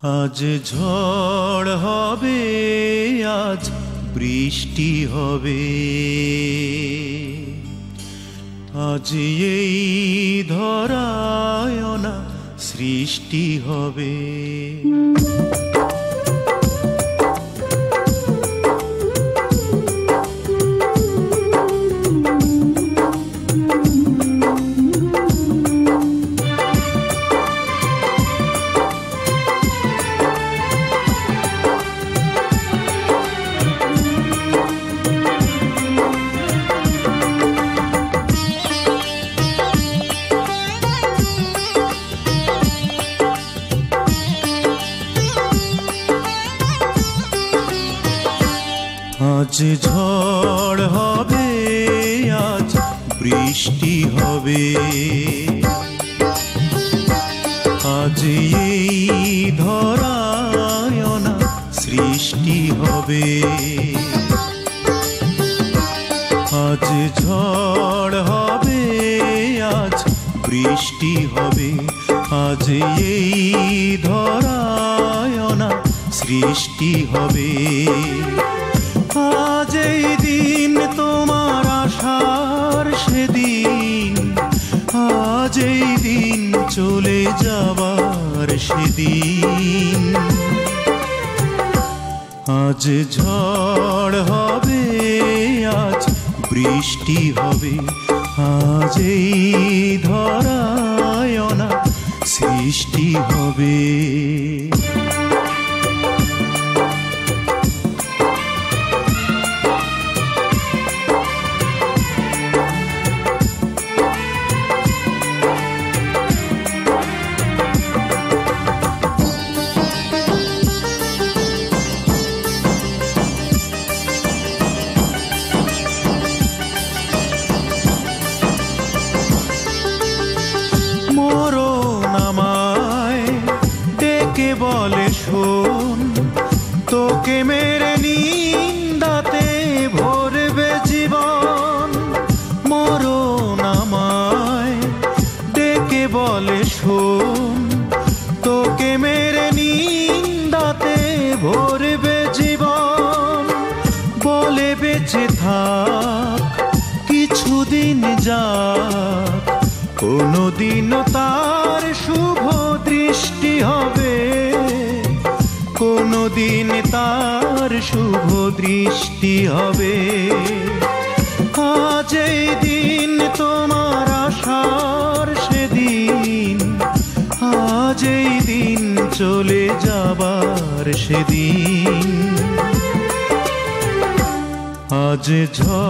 আজ ঝড় হবে, আজ বৃষ্টি হবে, আজ এই ধরায় না সৃষ্টি হবে। আজ ঝড় হবে, আজ বৃষ্টি হবে, আজ এই ধরায় না সৃষ্টি হবে। আজ ঝড় হবে, আজ বৃষ্টি হবে, আজ এই ধরায় না সৃষ্টি হবে। আজ এই দিন তোমার আশার সেদিন, আজ এই দিন চলে যাবার সেদিন। আজ ঝড় হবে, আজ বৃষ্টি হবে, আজ এই ধরায় না সৃষ্টি হবে। বলে শোন, তোকে মেরে নিন্দাতে ভরবে জীবন। মরণ আমায় ডেকে বলে শোন, তোকে মেরে নিন্দাতে ভরবে জীবন। বলে বেঁচে থাক কিছুদিন যাক, কোনদিন তার শুভ দৃষ্টি হবে, কোনদিন তার শুভ দৃষ্টি হবে। আজ এই দিন তোমার আশার সেদিন, আজ এই দিন চলে যাবার সেদিন। আজ ঝড়